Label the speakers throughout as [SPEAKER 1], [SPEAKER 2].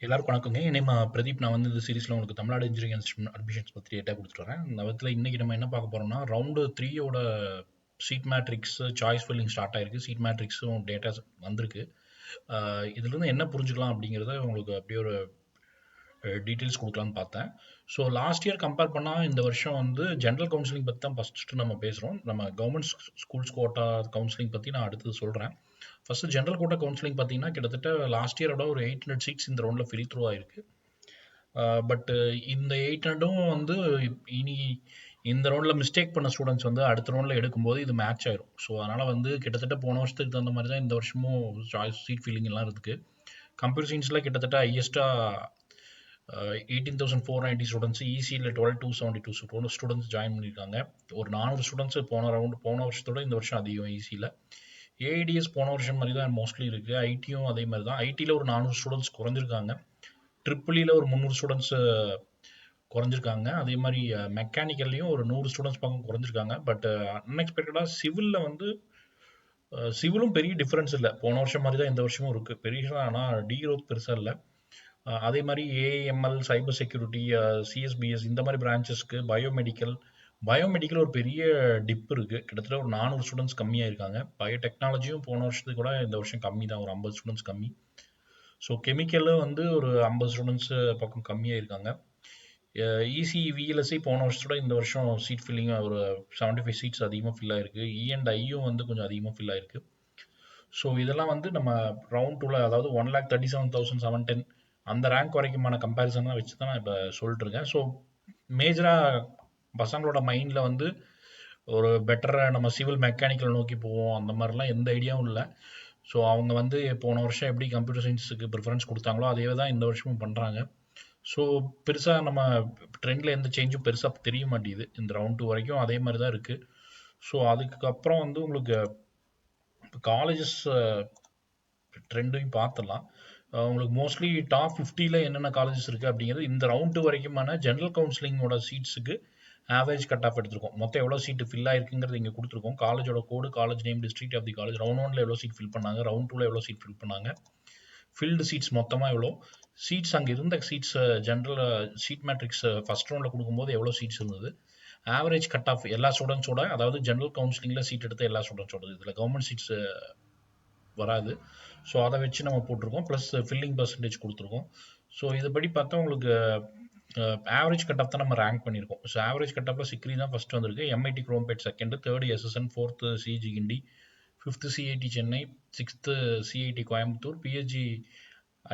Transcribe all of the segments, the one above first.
[SPEAKER 1] எல்லாருக்கும் வணக்கங்க. என் நேம் பிரதீப். நான் வந்து இந்த சீரிஸ்ல உங்களுக்கு தமிழ்நாடு இன்ஜினியரிங் இன்ஸ்டிடியூட் அட்மிஷன்ஸ் பத்தி டேட்டா கொடுத்துட்டு வரேன். இந்த விதத்துல இன்னைக்கு நம்ம என்ன பார்க்க போறோம்னா, ரவுண்டு 3யோட seat matrix choice filling start ஆயிருக்கு. சீட் மேட்ரிக்ஸும் டேட்டாஸ் வந்திருக்கு. இதுல இருந்து என்ன புரிஞ்சுக்கலாம் அப்படிங்கிறத உங்களுக்கு அப்படியே ஒரு டீட்டெயில்ஸ் கொடுக்கலான்னு பார்த்தேன். ஸோ லாஸ்ட் இயர் கம்பேர் பண்ணால் இந்த வருஷம் வந்து ஜென்ரல் கவுன்சிலிங் பற்றி தான் ஃபஸ்ட்டு நம்ம பேசுகிறோம். நம்ம கவர்மெண்ட் ஸ்கூல்ஸ் கோட்டா கவுன்சிலிங் பற்றி நான் அடுத்தது சொல்கிறேன். ஃபஸ்ட்டு ஜென்ரல் கோட்டா கவுன்சிலிங் பார்த்தீங்கன்னா கிட்டத்தட்ட லாஸ்ட் இயரோட ஒரு 800 சீட்ஸ் இந்த ரவுண்டில் ஃபில் த்ரூ ஆயிருக்கு. பட் இந்த 800ம் வந்து இனி இந்த ரவுண்டில் மிஸ்டேக் பண்ண ஸ்டூடெண்ட்ஸ் வந்து அடுத்த ரவுண்டில் எடுக்கும்போது இது மேட்ச் ஆயிரும். ஸோ அதனால் வந்து கிட்டத்தட்ட போன வருஷத்துக்கு தகுந்த மாதிரி தான் இந்த வருஷமும் சாய்ஸ் சீட் ஃபில்லிங் எல்லாம் இருக்குது. கம்ப்யூட்டர் சயின்ஸில் கிட்டத்தட்ட ஹையஸ்ட்டாக 18,490 ஸ்டூடெண்ட்ஸ், இசியில் 12,272 ஸ்டூடெண்ட்ஸ் ஜாயின் பண்ணியிருக்காங்க. ஒரு 400 ஸ்டூடெண்ட்ஸ் போன வருஷத்தோட இந்த வருஷம் அதிகம் இசியில். ஏஐடிஎஸ் போன வருஷம் மாதிரி தான் மோஸ்ட்லி இருக்குது. ஐடியும் அதே மாதிரி தான். ஐடியில் ஒரு 400 ஸ்டூடெண்ட்ஸ் குறைஞ்சிருக்காங்க. ட்ரிபிளியில் ஒரு 300 ஸ்டூடெண்ட்ஸ் குறைஞ்சிருக்காங்க. அதே மாதிரி மெக்கானிக்கல்லையும் ஒரு 100 ஸ்டூடெண்ட்ஸ் பக்கம் குறைஞ்சிருக்காங்க. பட் அன்எக்ஸ்பெக்டடாக சிவிலில் வந்து சிவிலும் பெரிய டிஃப்ரென்ஸ் இல்லை. போன வருஷம் மாதிரி தான் இந்த வருஷமும் இருக்குது. பெரிய ஆனால் டீக்ரோத் பெருசாக இல்லை. அதே மாதிரி ஏஎம்எல், சைபர் செக்யூரிட்டி, சிஎஸ்பிஎஸ் இந்த மாதிரி பிரான்ச்சஸ்க்கு பயோமெடிக்கல் ஒரு பெரிய டிப் இருக்குது. கிட்டத்தட்ட ஒரு 400 ஸ்டூடெண்ட்ஸ் கம்மியாக இருக்காங்க. பயோடெக்னாலஜியும் போன வருஷத்துக்கு கூட இந்த வருஷம் கம்மி தான், ஒரு 50 ஸ்டூடெண்ட்ஸ் கம்மி. ஸோ கெமிக்கலில் வந்து ஒரு 50 ஸ்டூடெண்ட்ஸ் பக்கம் கம்மியாக இருக்காங்க. இசி விஎல்எஸ்சி போன வருஷத்தோட இந்த வருஷம் சீட் ஃபில்லிங் ஒரு 75 சீட்ஸ் அதிகமாக ஃபில் ஆயிருக்கு. இ&ஐயும் வந்து கொஞ்சம் அதிகமாக ஃபில் ஆயிருக்கு. ஸோ இதெல்லாம் வந்து நம்ம ரவுண்ட் 2ல், அதாவது 1,37,710 அந்த ரேங்க் வரைக்குமான கம்பேரிசனாக வச்சு தான் நான் இப்போ சொல்லிட்டு இருக்கேன். ஸோ மேஜராக பசங்களோட மைண்டில் வந்து ஒரு பெட்டராக நம்ம சிவில் மெக்கானிக்கல் நோக்கி போவோம் அந்த மாதிரிலாம் எந்த ஐடியாவும் இல்லை. ஸோ அவங்க வந்து போன வருஷம் எப்படி கம்ப்யூட்டர் சயின்ஸுக்கு ப்ரிஃபரன்ஸ் கொடுத்தாங்களோ அதே தான் இந்த வருஷமும் பண்ணுறாங்க. ஸோ பெருசாக நம்ம ட்ரெண்டில் எந்த சேஞ்சும் பெருசாக தெரிய மாட்டேங்குது. இந்த ரவுண்ட் 2 வரைக்கும் அதே மாதிரி தான் இருக்குது. ஸோ அதுக்கப்புறம் வந்து உங்களுக்கு காலேஜஸ் ட்ரெண்டையும் பார்த்துடலாம். உங்களுக்கு மோஸ்ட்லி டாப் 50ல் என்னென்ன காலேஜஸ் இருக்குது அப்படிங்கிறது இந்த ரவுண்ட் 2 வரைக்குமான ஜென்ரல் கவுன்சிலிங்கோட சீட்ஸுக்கு ஆவரேஜ் கட் ஆஃப் எடுத்திருக்கோம். மொத்தம் எவ்வளோ சீட்டு ஃபில் ஆயிருக்குங்கிறது இங்கே கொடுத்துருக்கோம். காலேஜோட code, college name, district of the college, round 1ல் எவ்வளோ சீட் ஃபில் பண்ணாங்க, ரவுண்ட் 2ல் எவ்வளோ சீட் ஃபில் பண்ணாங்க, ஃபில்டு சீட்ஸ் மொத்தமாக எவ்வளோ சீட்ஸ், அங்கே இருந்த seats general seat matrix first ரவுண்டில் கொடுக்கும்போது எவ்வளோ சீட்ஸ் இருந்தது, ஆவரேஜ் கட் ஆஃப் எல்லா ஸ்டூடெண்ட்ஸோட, அதாவது ஜென்ரல் கவுன்சிலிங்கில் சீட் எடுத்த எல்லா ஸ்டூடெண்ட்ஸோட, இதில் கவர்மெண்ட் சீட்ஸ் வராது. ஸோ அதை வச்சு நம்ம போட்டிருக்கோம். ப்ளஸ் ஃபில்லிங் பர்சன்டேஜ் கொடுத்துருக்கோம். ஸோ இதுபடி பார்த்தா உங்களுக்கு ஆவரேஜ் கட் ஆஃப் தான் நம்ம ரேங்க் பண்ணியிருக்கோம். ஸோ ஆவரேஜ் கட் ஆஃபில் சிக்ரி தான் ஃபஸ்ட் வந்திருக்கு, MIT Chromepet second, third SSN, fourth CG Guindy, fifth CIT Chennai, sixth CIT Coimbatore, PSG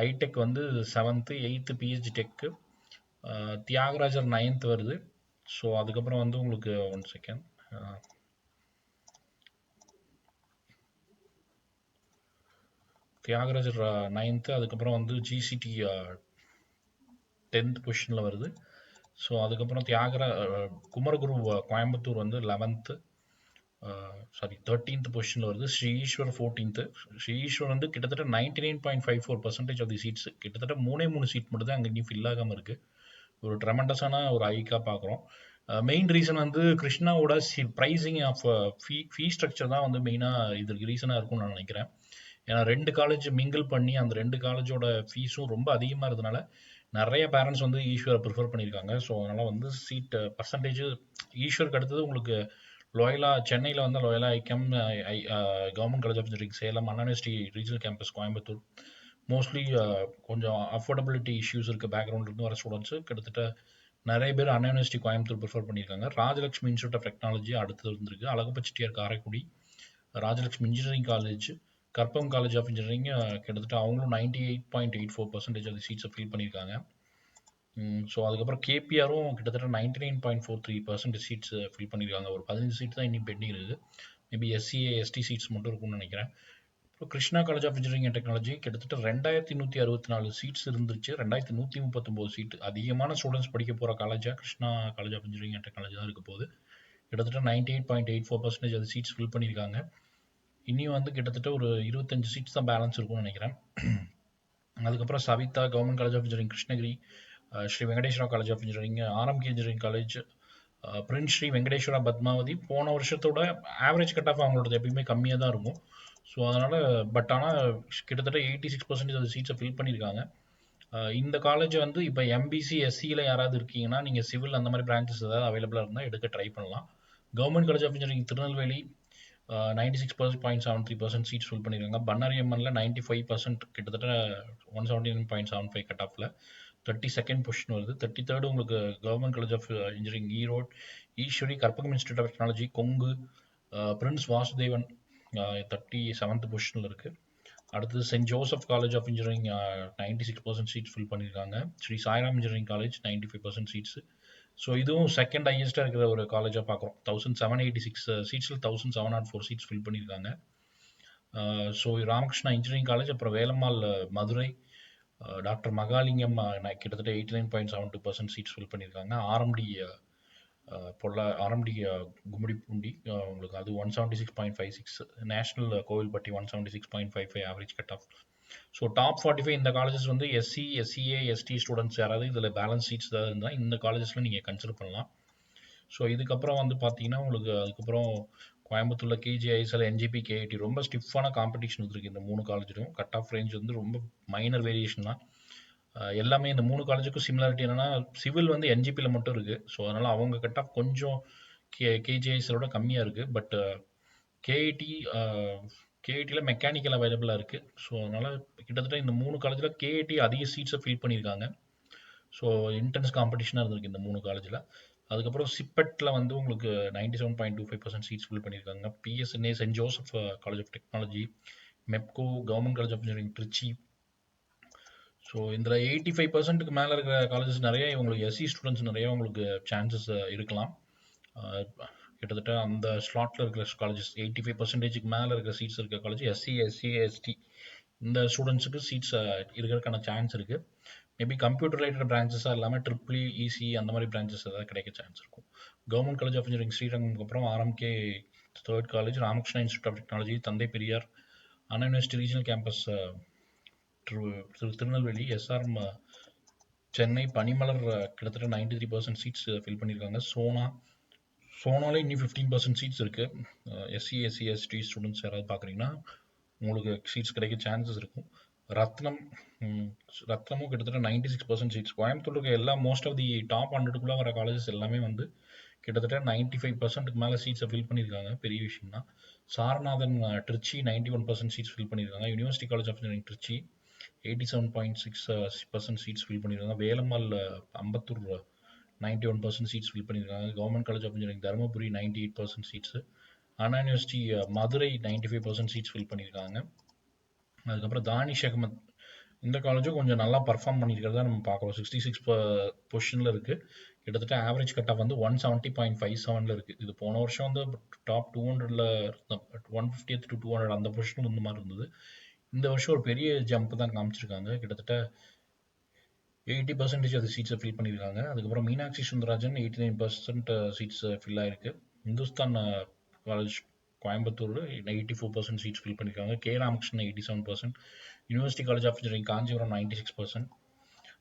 [SPEAKER 1] iTech வந்து 7th, 8th PHG tech, Thyagarajar 9th வருது. ஸோ அதுக்கப்புறம் வந்து உங்களுக்கு 1 செகண்ட், தியாகராஜர் 9th, அதுக்கப்புறம் வந்து ஜிசிடி 10th பொசிஷனில் வருது. ஸோ அதுக்கப்புறம் குமரகுரு கோயம்புத்தூர் வந்து 11th, 13th பொசிஷனில் வருது. ஸ்ரீ ஈஸ்வர் 14th. ஸ்ரீ ஈஸ்வர் வந்து கிட்டத்தட்ட 99.54% ஆஃப் தி சீட்ஸ், கிட்டத்தட்ட 3 சீட் மட்டும் தான் அங்கே இன்னும் ஃபில் ஆகாமல் இருக்குது. ஒரு ட்ரெமெண்டஸான ஒரு ஐக்காக பார்க்குறோம். மெயின் ரீசன் வந்து கிருஷ்ணாவோட ப்ரைஸிங் ஆஃப் ஃபீ ஸ்ட்ரக்சர் தான் வந்து மெயினாக இதுக்கு ரீசனாக இருக்கும்னு நான் நினைக்கிறேன். ஏன்னா 2 காலேஜ் மிங்கிள் பண்ணி அந்த 2 காலேஜோட ஃபீஸும் ரொம்ப அதிகமாக இருந்தனால நிறைய பேரண்ட்ஸ் வந்து ஈஸ்வரை ப்ரிஃபர் பண்ணியிருக்காங்க. ஸோ அதனால் வந்து சீட் பர்சன்டேஜ் ஈஸ்வருக்கு அடுத்தது உங்களுக்கு லோயலா, சென்னையில் வந்து Loyola ICAM, government college of engineering Salem, Anna university regional campus Coimbatore, mostly கொஞ்சம் அஃபோர்டபிலிட்டி இஷ்யூஸ் இருக்குது பேக்ரவுண்ட்லேருந்து வர ஸ்டூடெண்ட்ஸு. கிட்டத்தட்ட நிறைய பேர் அண்ணா யூனிவர்சிட்டி கோயம்புத்தூர் ப்ரிஃபர் பண்ணியிருக்காங்க. ராஜலட்சுமி இன்ஸ்டியூட் ஆஃப் டெக்னாலஜி அடுத்தது வந்திருக்கு. Alagappa Chettiar Karaikudi, Rajalakshmi engineering college, Karpagam college of engineering கிட்டத்தட்ட அவங்களும் 98.84% ஆஃப் தி சீட்ஸை ஃபில் பண்ணியிருக்காங்க. ஸோ அதுக்கப்புறம் கேபிஆரும் கிட்டத்தட்ட 99.43% சீட்ஸ் ஃபில் பண்ணியிருக்காங்க. ஒரு 15 சீட் தான் இன்னும் பெண்டிங் இருக்குது. மேபி எஸ்சிஏ எஸ்டி சீட்ஸ் மட்டும் இருக்கும்னு நினைக்கிறேன். அப்புறம் Krishna college of engineering and technology கிட்டத்தட்ட 2164 சீட்ஸ் இருந்துச்சு, 2139 சீட். அதிகமான ஸ்டூடெண்ட்ஸ் படிக்க போகிற காலேஜாக Krishna college of engineering and technology தான் இருக்க போகுது. கிட்டத்தட்ட 98.84% அது சீட்ஸ் ஃபில் பண்ணியிருக்காங்க. இன்னும் வந்து கிட்டத்தட்ட ஒரு 25 சீட்ஸ் தான் பேலன்ஸ் இருக்கும்னு நினைக்கிறேன். அதுக்கப்புறம் Saveetha government college of engineering Krishnagiri, Sri Venkateswara college of engineering, RMK engineering college, prince Sri Venkateswara Padmavathi. போன வருஷத்தோட ஆவரேஜ் கட் ஆஃப் அவங்களோட எப்பயுமே கம்மியாக தான் இருக்கும். ஸோ அதனால் ஆனால் கிட்டத்தட்ட 86% ஆஃப் சீட்ஸை ஃபில் பண்ணியிருக்காங்க. இந்த காலேஜ் வந்து இப்போ எம்பிசி எஸ்சியில் யாராவது இருக்கீங்கன்னா நீங்கள் சிவில் அந்த மாதிரி பிரான்ச்சஸ் ஏதாவது அவைலபிளாக இருந்தால் எடுக்க ட்ரை பண்ணலாம். Government college of engineering Tirunelveli 96.73% seats fill பண்ணியிருக்காங்க. பன்னாரியம்மனில் 95%, கிட்டத்தட்ட 179.75 கட் ஆஃபில் 32nd பொசிஷன் வருது. 33rd உங்களுக்கு government college of engineering Erode, Eswari, Karpagam institute of technology Kongu, prince Vasudevan 37th பொசிஷனில் இருக்குது. அடுத்தது saint Joseph college of engineering 96% seats fill பண்ணியிருக்காங்க. Sri Sairam engineering college 95% seats. So இதுவும் செகண்ட் ஹையஸ்ட்டாக இருக்கிற ஒரு காலேஜாக பார்க்குறோம். 1786 சீட்ஸில் 1704 சீட்ஸ் ஃபில் பண்ணியிருக்காங்க. ஸோ ராமகிருஷ்ணா இன்ஜினியரிங் காலேஜ், அப்புறம் வேலம்மாள் மதுரை, டாக்டர் மகாலிங்கம் கிட்டத்தட்ட 89.72% சீட்ஸ் ஃபில் பண்ணியிருக்காங்க. ஆர்எம்டி ஆர்எம்டி கும்மிடிப்பூண்டி உங்களுக்கு அது 176.56, national Kovilpatti 176.55 average cut of. So top 45 இந்த காலேஜஸ் வந்து எஸ்சி, எஸ்சிஏ, எஸ்டி ஸ்டூடெண்ட்ஸ் யாராவது இதில் பேலன்ஸ் சீட்ஸ் ஏதாவது இருந்தால் இந்த காலேஜஸில் நீங்கள் கன்சிடர் பண்ணலாம். ஸோ இதுக்கப்புறம் வந்து பார்த்தீங்கன்னா உங்களுக்கு அதுக்கப்புறம் கோயம்புத்தூரில் கேஜிஐஎஸ்எல், என்ஜிபி, கேஐடி ரொம்ப ஸ்டிஃபான காம்படிஷன் இருக்குது இந்த 3 காலேஜிலும். கட் ஆஃப் ரேஞ்ச் வந்து ரொம்ப மைனர் வேரியேஷன் தான். எல்லாமே இந்த 3 காலேஜுக்கும் சிமிலாரிட்டி என்னென்னா சிவில் வந்து என்ஜிபியில் மட்டும் இருக்குது. ஸோ அதனால் அவங்க கட் ஆஃப் கொஞ்சம் கேஜிஐஎஸ்எலோட கம்மியாக இருக்குது. பட் கேஐடியில் மெக்கானிக்கல் அவைலபிளாக இருக்குது. ஸோ அதனால் கிட்டத்தட்ட இந்த 3 காலேஜில் கேஐடி அதிக சீட்ஸை ஃபில் பண்ணியிருக்காங்க. ஸோ இன்டென்ஸ் காம்படிஷனாக இருந்திருக்கு இந்த 3 காலேஜில். அதுக்கப்புறம் சிப்பெட்டில் வந்து உங்களுக்கு 97.25% சீட்ஸ் ஃபில் பண்ணியிருக்காங்க. PSNA, saint Joseph college of technology, Mepco, government college of engineering Trichy. So இதில் 85%க்கு மேலே இருக்கிற காலேஜஸ் நிறைய உங்களுக்கு எஸ்சி ஸ்டூடெண்ட்ஸ் நிறைய உங்களுக்கு சான்சஸ் இருக்கலாம். கிட்டத்தட்ட அந்த ஸ்லாட்டில் இருக்கிற காலேஜஸ் 85%க்கு மேலே இருக்கிற சீட்ஸ் இருக்கிற காலேஜ் எஸ்சி, எஸ்சி, எஸ்டி இந்த ஸ்டூடெண்ட்ஸுக்கு சீட்ஸ் இருக்கிறதுக்கான சான்ஸ் இருக்குது. மேபி கம்ப்யூட்டர் ரிலேட்டட் பிரான்ச்சஸாக இல்லாமல் ட்ரிபிள் இசி அந்த மாதிரி பிரான்ச்சஸ் ஏதாவது கிடைக்க சான்ஸ் இருக்கும். கவர்மெண்ட் காலேஜ் ஆஃப் இன்ஜினியரிங் ஸ்ரீரங்கம்க்கு அப்புறம் RMK 3rd college, Ramakrishna institute of technology, Thanthai Periyar, Anna university regional campus Tirunelveli, SRM Chennai, Panimalar கிட்டத்தட்ட 93% சீட்ஸ் ஃபில் பண்ணியிருக்காங்க. சோனாலே இன்னும் 15% சீட்ஸ் இருக்குது. எஸ்சி, எஸ்சி, எஸ்டி ஸ்டூடெண்ட்ஸ் யாராவது பார்க்குறீங்கன்னா உங்களுக்கு சீட்ஸ் கிடைக்க சான்சஸ் இருக்கும். ரத்னமும் கிட்டத்தட்ட 96% சீட்ஸ். கோயம்புத்தூர் இருக்க எல்லா மோஸ்ட் ஆஃப் தி டாப் 100க்குள்ளே வர காலேஜஸ் எல்லாமே வந்து கிட்டத்தட்ட 95%க்கு மேலே சீட்ஸை ஃபில் பண்ணியிருக்காங்க. பெரிய விஷயம் தான். சாரநாதன் திருச்சி 91% சீட்ஸ் ஃபில் பண்ணியிருக்காங்க. University college of engineering Trichy 87.6% seats fill பண்ணியிருக்காங்க. வேலம்மாள் அம்பத்தூர் 91% சீட்ஸ் ஃபில் பண்ணியிருக்காங்க. Government college of engineering Dharmapuri 98% seats. Anna university Madurai 95% seats fill பண்ணியிருக்காங்க. அதுக்கப்புறம் தானிஷ் அகமத் இந்த காலேஜும் கொஞ்சம் நல்லா பர்ஃபார்ம் பண்ணியிருக்கிறதா நம்ம பார்க்குறோம். 66 பொசிஷனில் இருக்குது. கிட்டத்தட்ட ஆவரேஜ் கட் ஆஃப் வந்து 170.57 இருக்குது. இது போன வருஷம் வந்து டாப் 200ல் 150th to 200 அந்த பொசிஷனில் இருந்த மாதிரி இருந்தது. இந்த வருஷம் ஒரு பெரிய ஜம்ப் தான் காமிச்சிருக்காங்க. கிட்டத்தட்ட 80% அது சீட்ஸை ஃபில் பண்ணியிருக்காங்க. அதுக்கப்புறம் மீனாட்சி சுந்தரராஜன் 89% சீட்ஸ் ஃபில் ஆயிருக்கு. Hindustan college Coimbatore 84% seats fill பண்ணியிருக்காங்க. K Ramakrishnan 87%, university college of engineering Kanchipuram 96%,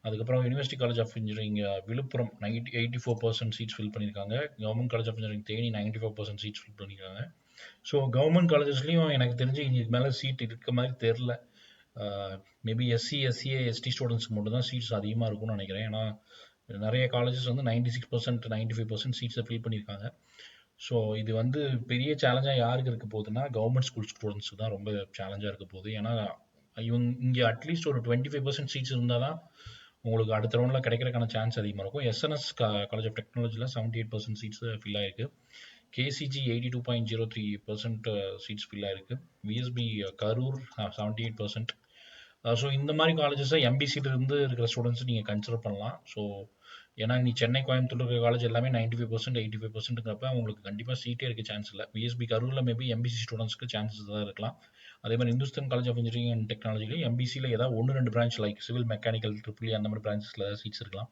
[SPEAKER 1] அதுக்கப்புறம் university college of engineering Villupuram 84% seats fill பண்ணியிருக்காங்க. Government college of engineering Theni 94% seats fill பண்ணியிருக்காங்க. ஸோ கவர்மெண்ட் காலேஜஸ்லையும் எனக்கு தெரிஞ்சு இதுக்கு மேலே சீட் இருக்க மாதிரி தெரில. மேபி எஸ்சி, எஸ்சிஏ, எஸ்டி ஸ்டூடெண்ட்ஸ்க்கு மட்டும்தான் சீட்ஸ் அதிகமாக இருக்கும்னு நினைக்கிறேன். ஏன்னா நிறைய காலேஜஸ் வந்து 96%, 95% சீட்ஸை ஃபில் பண்ணியிருக்காங்க. ஸோ இது வந்து பெரிய சேலஞ்சாக யாருக்கு இருக்க போகுதுன்னா கவர்மெண்ட் ஸ்கூல் ஸ்டூடெண்ட்ஸுக்கு தான் ரொம்ப சேலஞ்சாக இருக்க போகுது. ஏன்னா இங்கே அட்லீஸ்ட் ஒரு 25% சீட்ஸ் இருந்தால் தான் உங்களுக்கு அடுத்த ரவுண்டில் கிடைக்கிறதுக்கான சான்ஸ் அதிகமாக இருக்கும். எஸ்என்எஸ் காலேஜ் ஆஃப் டெக்னாலஜியில் 78% சீட்ஸ் ஃபில் ஆயிருக்கு. கேசிஜி 82.03% சீட்ஸ் ஃபில் ஆயிருக்கு. விஎஸ்பி கரூர் 78%. ஸோ இந்த மாதிரி காலேஜஸை எம்பிசியிலிருந்து இருக்கிற ஸ்டூடெண்ட்ஸ் நீங்கள் கன்சிடர் பண்ணலாம். ஸோ ஏன்னா நீ சென்னை, கோயம்புத்தூர் இருக்கிற காலேஜ் எல்லாமே 95%, 85%ங்கிறப்ப அவங்களுக்கு கண்டிப்பாக சீட்டே இருக்க சான்ஸ் இல்லை. விஎஸ்பி கரூரில் மேபி எம்பிசி ஸ்டூடெண்ட்ஸ்க்கு சான்சஸ் தான் இருக்கலாம். அதே மாதிரி Hindustan college of engineering and டெக்னாலஜியில் எம்பிசியில் ஏதாவது 1-2 branch like civil, mechanical, triple அந்த மாதிரி பிரான்ச்சஸில் ஏதாவது சீட்ஸ் இருக்கலாம்.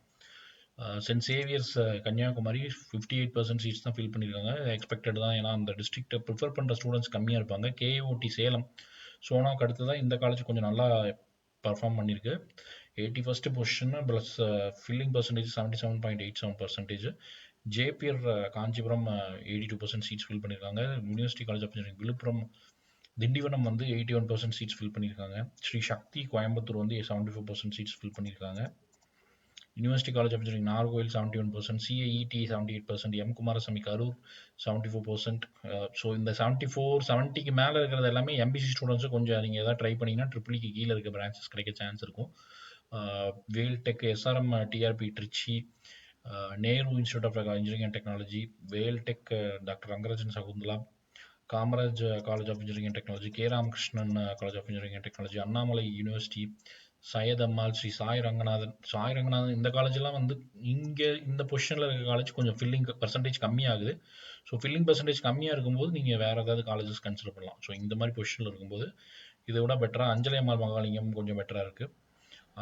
[SPEAKER 1] சென்ட் சேவியர்ஸ் கன்னியாகுமரி 58% சீட்ஸ் தான் ஃபில் பண்ணியிருக்காங்க. எக்ஸ்பெக்டட் தான், ஏன்னா அந்த டிஸ்ட்ரிக்ட்டை ப்ரிஃபர் பண்ணுற ஸ்டூடெண்ட்ஸ் கம்மியாக இருப்பாங்க. கேஓடி சேலம் சோனாவுக்கு அடுத்து தான் இந்த காலேஜ் கொஞ்சம் நல்லா பர்ஃபார்ம் பண்ணியிருக்கு. 81st position plus filling percentage 77.87%. JPR Kanchipuram 82% seats fill பண்ணியிருக்காங்க. University college of engineering Villupuram Tindivanam வந்து 81% சீட்ஸ் ஃபில் பண்ணியிருக்காங்க. ஸ்ரீ சக்தி கோயம்புத்தூர் வந்து 74% சீட்ஸ் ஃபில் பண்ணியிருக்காங்க. University college of engineering Nagercoil 71%, CIET 78%, M Kumarasamy Karur 74%. So இந்த 70க்கு மேலே இருக்கிறது எல்லாமே எம்பிசி ஸ்டூடெண்ட்ஸு. கொஞ்சம் நீங்கள் எதாவது ட்ரை பண்ணிங்கன்னா ட்ரிபிளிக்கு கீழே இருக்க பிரான்ச்சஸ் கிடைக்க சான்ஸ் இருக்கும். Veltech, SRM TRP Trichy, Nehru institute of engineering and technology, Veltech doctor Rangarajan Sakunthala, Kamaraj college of engineering and technology, K Ramakrishnan college of engineering and technology, Annamalai university, Syed Ammal, Sri Sai Ranganathan இந்த காலேஜெல்லாம் வந்து இங்கே இந்த பொசிஷனில் இருக்க காலேஜ் கொஞ்சம் ஃபில்லிங் பர்சன்டேஜ் கம்மியாகுது. ஸோ ஃபில்லிங் பர்சன்டேஜ் கம்மியாக இருக்கும்போது நீங்கள் வேறு ஏதாவது காலேஜஸ் கன்சிடர் பண்ணலாம். ஸோ இந்த மாதிரி பொசிஷனில் இருக்கும்போது இதை விட பெட்டராக அஞ்சலி அம்மாள் மகாலிங்கம் கொஞ்சம் பெட்டராக இருக்குது.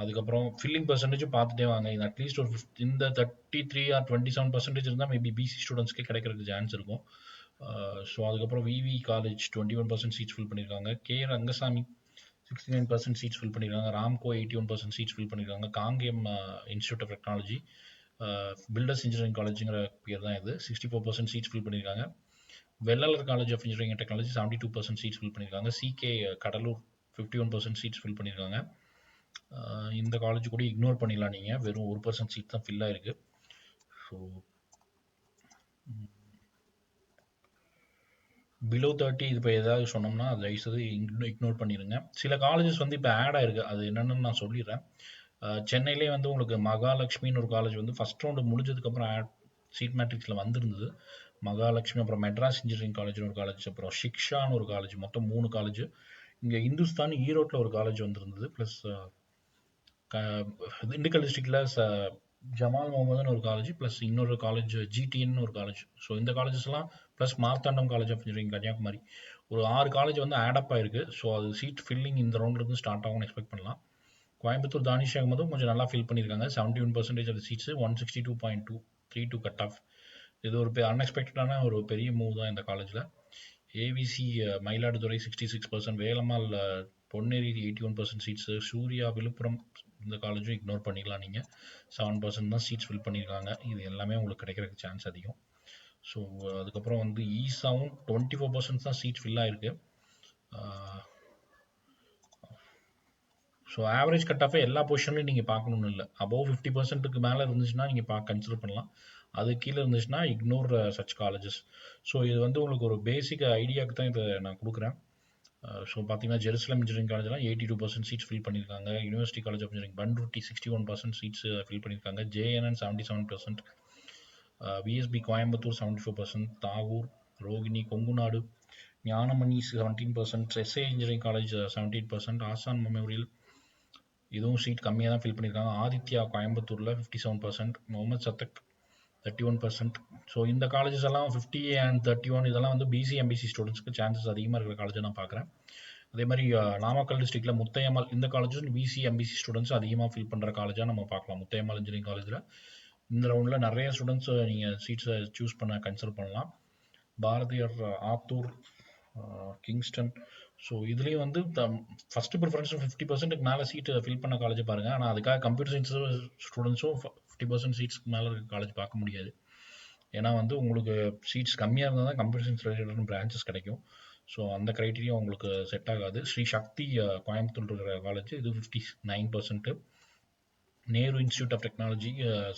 [SPEAKER 1] அதுக்கப்புறம் ஃபில்லிங் பர்சன்டேஜும் பார்த்துட்டே வாங்க. இது அட்லீஸ்ட் ஒரு இந்த 33 ஆர் 27% இருந்தால் மேபி பிசி ஸ்டூடெண்ட்ஸ்க்கே கிடைக்கிறதுக்கு சான்ஸ் இருக்கும். ஸோ அதுக்கப்புறம் விவி காலேஜ் 21% சீட்ஸ் ஃபில் பண்ணியிருக்காங்க. கே ரங்கசாமி 69% சீட்ஸ் ஃபில் பண்ணியிருக்காங்க. ராம்கோ 81% சீட்ஸ் ஃபில் பண்ணியிருக்காங்க. Kangeyam institute of technology, builders engineering காலேஜுங்கிற பேர் தான் இது, 64% சீட்ஸ் ஃபில் பண்ணியிருக்காங்க. Vellalar college of engineering and technology 72% seats fill பண்ணியிருக்காங்க. சிகே கடலூர் 51% சீட்ஸ் ஃபில் பண்ணியிருக்காங்க. இந்த காலேஜ் கூட இக்னோர் பண்ணிடலாம் நீங்கள், வெறும் 1% சீட் தான் ஃபில் ஆயிருக்கு. ஸோ பிலோ 30 இது இப்போ ஏதாவது சொன்னோம்னா அது தயவுசெய்து இக்னோர் பண்ணிடுங்க. சில காலேஜஸ் வந்து இப்போ ஆட் ஆயிருக்கு, அது என்னென்னு நான் சொல்லிடுறேன். சென்னையிலே வந்து உங்களுக்கு மகாலட்சுமின்னு ஒரு காலேஜ் வந்து ஃபஸ்ட் ரவுண்டு முடிஞ்சதுக்கப்புறம் சீட் மேட்ரிக்ஸில் வந்திருந்தது. மகாலட்சுமி, அப்புறம் மெட்ராஸ் இன்ஜினியரிங் காலேஜ்னு ஒரு காலேஜ், அப்புறம் ஷிக்ஷான்னு ஒரு காலேஜ், மொத்தம் 3 காலேஜ். இங்கே இந்துஸ்தான் ஈரோட்டில் ஒரு காலேஜ் வந்திருந்தது. ப்ளஸ் திண்டுக்கல் டிஸ்ட்ரிக்டில் ஜமால் முகமதுன்னு ஒரு காலேஜ், ப்ளஸ் இன்னொரு காலேஜ் ஜிடிஎன்னு ஒரு காலேஜ். ஸோ இந்த காலேஜஸ்லாம் plus Marthandam college of engineering Kanyakumari, ஒரு 6 காலேஜ் வந்து ஆடப் ஆயிருக்கு. ஸோ அது சீட் ஃபில்லிங் இந்த ரவுண்ட்லேருந்து ஸ்டார்ட் ஆகும்னு எக்ஸ்பெக்ட் பண்ணலாம். கோயம்புத்தூர் தானிஷ் அகமதும் கொஞ்சம் நல்லா ஃபில் பண்ணியிருக்காங்க. 71% ஆஃப் சீட்ஸு, 162.232 கட் ஆஃப். இது ஒரு அன்எக்ஸ்பெக்டடான ஒரு பெரிய மூவ் தான் இந்த காலேஜில். ஏவிசி மயிலாடுதுறை 66%, வேலம்மாள் பொன்னேரி 81% சீட்ஸு, சூர்யா விழுப்புரம் இந்த காலேஜும் இக்னோர் பண்ணிடலாம் நீங்கள், 7% தான் சீட்ஸ் ஃபில் பண்ணியிருக்காங்க. இது எல்லாமே உங்களுக்கு கிடைக்கிறதுக்கு சான்ஸ் அதிகம். ஸோ அதுக்கப்புறம் வந்து ஈசாவும் 24% தான் சீட் ஃபில் ஆயிருக்கு. ஸோ ஆவரேஜ் கட் ஆஃபே எல்லா பொசிஷன்லையும் நீங்கள் பார்க்கணுன்னு இல்லை. அபவ் 50%க்கு மேலே இருந்துச்சுன்னா நீங்கள் கன்சிடர் பண்ணலாம். அது கீழே இருந்துச்சுன்னா இக்னோர் சச் காலேஜஸ். ஸோ இது வந்து உங்களுக்கு ஒரு பேசிக் ஐடியாவுக்கு தான் இதை நான் கொடுக்குறேன். ஸோ பார்த்தீங்கன்னா ஜெருசலம் இன்ஜினியரிங் காலேஜ்லாம் 82% சீட்ஸ் ஃபில் பண்ணியிருக்காங்க. University college of engineering Panruti 61% seats fill பண்ணியிருக்காங்க. JNN 77%, VSB Coimbatore 74%, Tagore, Rohini, Kongunadu, Gnanamani 17%, SA engineering college 78%, Asan memorial இதுவும் சீட் கம்மியாக தான் ஃபில் பண்ணியிருக்காங்க. ஆதித்யா கோயம்புத்தூரில் 57%, முகமது சத்தக் 31%. ஸோ இந்த காலேஜஸ் எல்லாம் 50 and 31 இதெல்லாம் வந்து பிசி எம்பிசி ஸ்டூடெண்ட்ஸ்க்கு சான்சஸ் அதிகமாக இருக்கிற காலேஜை நான் பார்க்குறேன். அதே மாதிரி நாமக்கல் டிஸ்ட்ரிக்டில் முத்தையம்மாள் இந்த காலேஜும் பிசி எம்பிசி ஸ்டூடெண்ட்ஸ் அதிகமாக ஃபில் பண்ணுற காலேஜாக நம்ம பார்க்கலாம். முத்தையம்மாள் இன்ஜினியரிங் காலேஜில் இந்த ரவுண்டில் நிறைய ஸ்டூடெண்ட்ஸ் நீங்கள் சீட்ஸை சூஸ் பண்ண கன்சிடர் பண்ணலாம். பாரதியார், ஆத்தூர், கிங்ஸ்டன். ஸோ இதுலேயும் வந்து ஃபஸ்ட்டு ப்ரிஃபரன்ஸ் 50%க்கு மேலே சீட்டு ஃபில் பண்ண காலேஜை பாருங்கள். ஆனால் அதுக்காக கம்ப்யூட்டர் சயின்ஸ் ஸ்டூடெண்ட்ஸும் 50% சீட்ஸ்க்கு மேலே இருக்க காலேஜ் பார்க்க முடியாது. ஏன்னா வந்து உங்களுக்கு சீட்ஸ் கம்மியாக இருந்தால் தான் கம்ப்யூட்டர் சயின்ஸ் ரிலேட்டட் பிரான்ச்சஸ் கிடைக்கும். ஸோ அந்த க்ரைட்டீரியா உங்களுக்கு செட் ஆகாது. ஸ்ரீ சக்தி கோயம்புத்தூர் இருக்கிற காலேஜ் இது 59%. Nehru institute of technology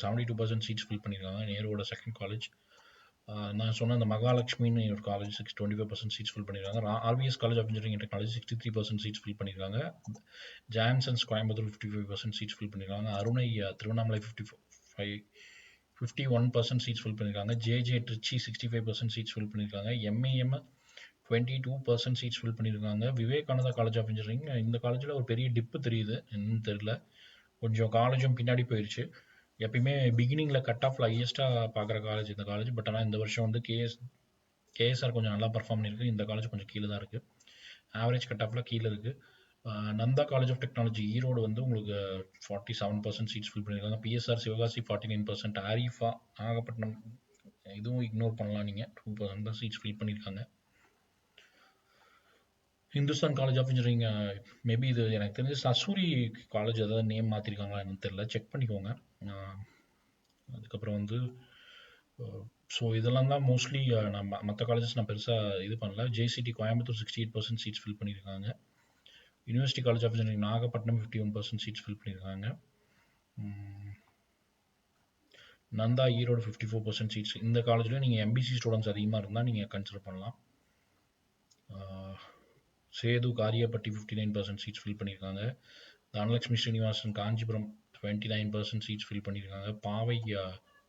[SPEAKER 1] 72% seats fill பண்ணியிருக்காங்க. நேருவோட செகண்ட் காலேஜ். நான் சொன்ன அந்த மகாலட்சுமின்னு ஒரு காலேஜ் 25% சீட்ஸ் ஃபில் பண்ணியிருக்காங்க. RVS college of engineering technology 63% seats fill பண்ணியிருக்காங்க. ஜான்சன்ஸ் கோயம்புத்தூர் 55% சீட்ஸ் ஃபில் பண்ணியிருக்காங்க. அருணை திருவண்ணாமலை 51% சீட்ஸ் ஃபில் பண்ணியிருக்காங்க. ஜேஜே ட்ரிச்சி 65% சீட்ஸ் ஃபில் பண்ணியிருக்காங்க. எம்ஏஎம் 22% சீட்ஸ் ஃபில் பண்ணியிருக்காங்க. விவேகானந்தா காலேஜ் ஆஃப் இன்ஜினியரிங் இந்த காலேஜில் ஒரு பெரிய டிப்பு தெரியுது, என்னன்னு தெரியல. கொஞ்சம் காலேஜும் பின்னாடி போயிடுச்சு. எப்பயுமே பிகினிங்கில் கட் ஆஃபில் ஹையஸ்ட்டாக பார்க்குற காலேஜ் இந்த காலேஜ். பட் ஆனால் இந்த வருஷம் வந்து கேஎஸ்ஆர் கொஞ்சம் நல்லா பர்ஃபார்ம் பண்ணியிருக்கு. இந்த காலேஜ் கொஞ்சம் கீழே தான் இருக்குது, ஆவரேஜ் கட் ஆஃபில் கீழே இருக்குது. Nandha college of technology Erode வந்து உங்களுக்கு 47% சீட்ஸ் ஃபில் பண்ணியிருக்காங்க. பிஎஸ்ஆர் சிவகாசி 49%, ஆரிஃபா நாகப்பட்டினம் இதுவும் இக்னோர் பண்ணலாம் நீங்கள், 2% தான் சீட்ஸ் ஃபில் பண்ணியிருக்காங்க. Hindustan college of engineering maybe இது எனக்கு தெரிஞ்சு சசூரி காலேஜ் ஏதாவது நேம் மாற்றிருக்காங்களா என்னன்னு தெரியல, செக் பண்ணிக்கோங்க. அதுக்கப்புறம் வந்து ஸோ இதெல்லாம் தான் மோஸ்ட்லி நம்ம மற்ற காலேஜஸ் நான் பெருசாக இது பண்ணல. ஜேசிடி கோயம்புத்தூர் 68% சீட்ஸ் ஃபில் பண்ணியிருக்காங்க. University college of engineering Nagapattinam 51% seats fill பண்ணியிருக்காங்க. நந்தா ஈரோடு 54% சீட்ஸ். இந்த காலேஜ்லேயும் நீங்கள் எம்பிசி ஸ்டூடெண்ட்ஸ் அதிகமாக இருந்தால் நீங்கள் கன்சிடர் பண்ணலாம். சேது காரியப்பட்டி 59% சீட்ஸ் ஃபில் பண்ணியிருக்காங்க. தனலட்சுமி ஸ்ரீனிவாசன் காஞ்சிபுரம் 29% சீட்ஸ் ஃபில் பண்ணியிருக்காங்க. பாவை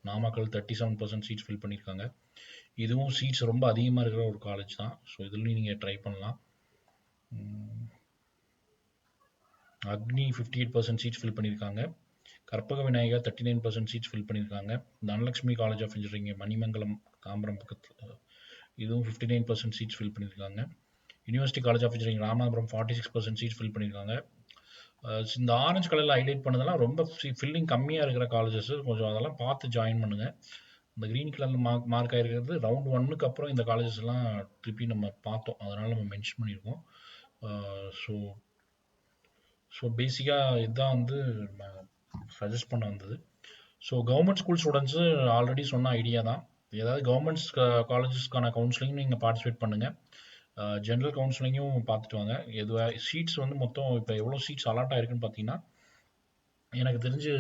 [SPEAKER 1] நாமக்கல் 37% சீட்ஸ் ஃபில் பண்ணியிருக்காங்க. இதுவும் சீட்ஸ் ரொம்ப அதிகமாக இருக்கிற ஒரு காலேஜ் தான். ஸோ இதுலேயும் நீங்கள் ட்ரை பண்ணலாம். அக்னி 58% சீட்ஸ் ஃபில் பண்ணியிருக்காங்க. கற்பக விநாயகா 39% சீட்ஸ் ஃபில் பண்ணியிருக்காங்க. Dhanalakshmi college of engineering Manimangalam Tambaram பக்கத்தில் இதுவும் 59% சீட்ஸ் ஃபில் பண்ணியிருக்காங்க. University college of engineering Ramanathapuram 46% seats fill பண்ணியிருக்காங்க. இந்த ஆரஞ்சு கலரில் ஹைலைட் பண்ணதெல்லாம் ரொம்ப ஃபில்லிங் கம்மியாக இருக்கிற காலேஜஸ், கொஞ்சம் அதெல்லாம் பார்த்து ஜாயின் பண்ணுங்கள். இந்த க்ரீன் கலரில் மார்க் ஆகிருக்கிறது ரவுண்ட் 1க்கு அப்புறம் இந்த காலேஜஸ் எல்லாம் திருப்பி நம்ம பார்த்தோம், அதனால் நம்ம மென்ஷன் பண்ணியிருக்கோம். ஸோ பேசிக்காக இதுதான் வந்து சஜஸ்ட் பண்ண வந்தது. So government school students already சொன்ன ஐடியா தான். ஏதாவது கவர்மெண்ட்ஸ் காலேஜஸ்க்கான கவுன்சிலிங் நீங்கள் பார்ட்டிசிபேட் பண்ணுங்கள். ஜென்ரல் கவுன்சிலிங்கும் பார்த்துட்டு வாங்க. சீட்ஸ் வந்து மொத்தம் இப்போ எவ்வளோ சீட்ஸ் அலாட் ஆயிருக்குன்னு பார்த்தீங்கன்னா, எனக்கு தெரிஞ்சு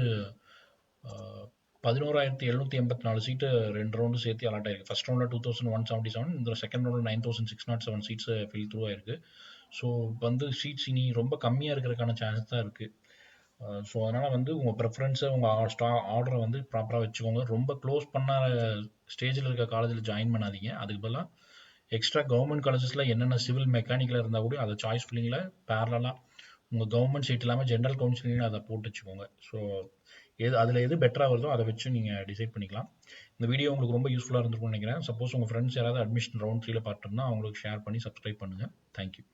[SPEAKER 1] 11,784 சீட்டு 2 ரவுண்டு சேர்த்து அலாட் ஆயிருக்கு. ஃபர்ஸ்ட் ரவுண்டில் 2,177, இந்த செகண்ட் ரவுண்டில் 9,607 சீட்ஸ் ஃபில் த்ரூ ஆயிருக்கு. ஸோ வந்து சீட்ஸ் இனி ரொம்ப கம்மியாக இருக்கிறதுக்கான சான்ஸ் தான் இருக்குது. ஸோ அதனால் வந்து உங்கள் ப்ரெஃபரன்ஸை உங்கள் ஆர்டரை வந்து ப்ராப்பராக வச்சுக்கோங்க. ரொம்ப க்ளோஸ் பண்ண ஸ்டேஜில் இருக்க காலேஜில் ஜாயின் பண்ணாதீங்க. அதுக்கு பதிலாக எக்ஸ்ட்ரா கவர்மெண்ட் காலேஜஸில் என்னென்ன சிவில் மெக்கானிக்கல் இருந்தால் கூட அதை சாய்ஸ் ஃபில்லிங்கில் பேரலாக உங்கள் கவர்மெண்ட் சீட் இல்லாமல் ஜென்ரல் கவுன்சிலிங்கில் அதை போட்டு வச்சுக்கோங்க. ஸோ அதில் எது பெட்டராக வருதோ அதை வச்சு நீங்கள் டிசைட் பண்ணிக்கலாம். இந்த வீடியோ உங்களுக்கு ரொம்ப யூஸ்ஃபுல்லாக இருந்திருக்கும்னு நினைக்கிறேன். சப்போஸ் உங்கள் ஃப்ரெண்ட்ஸ் யாராவது அட்மிஷன் ரவுண்ட் 3ல பார்த்துருந்தா அவங்களுக்கு ஷேர் பண்ணி சப்ஸ்கிரைப் பண்ணுங்கள். தேங்க்யூ.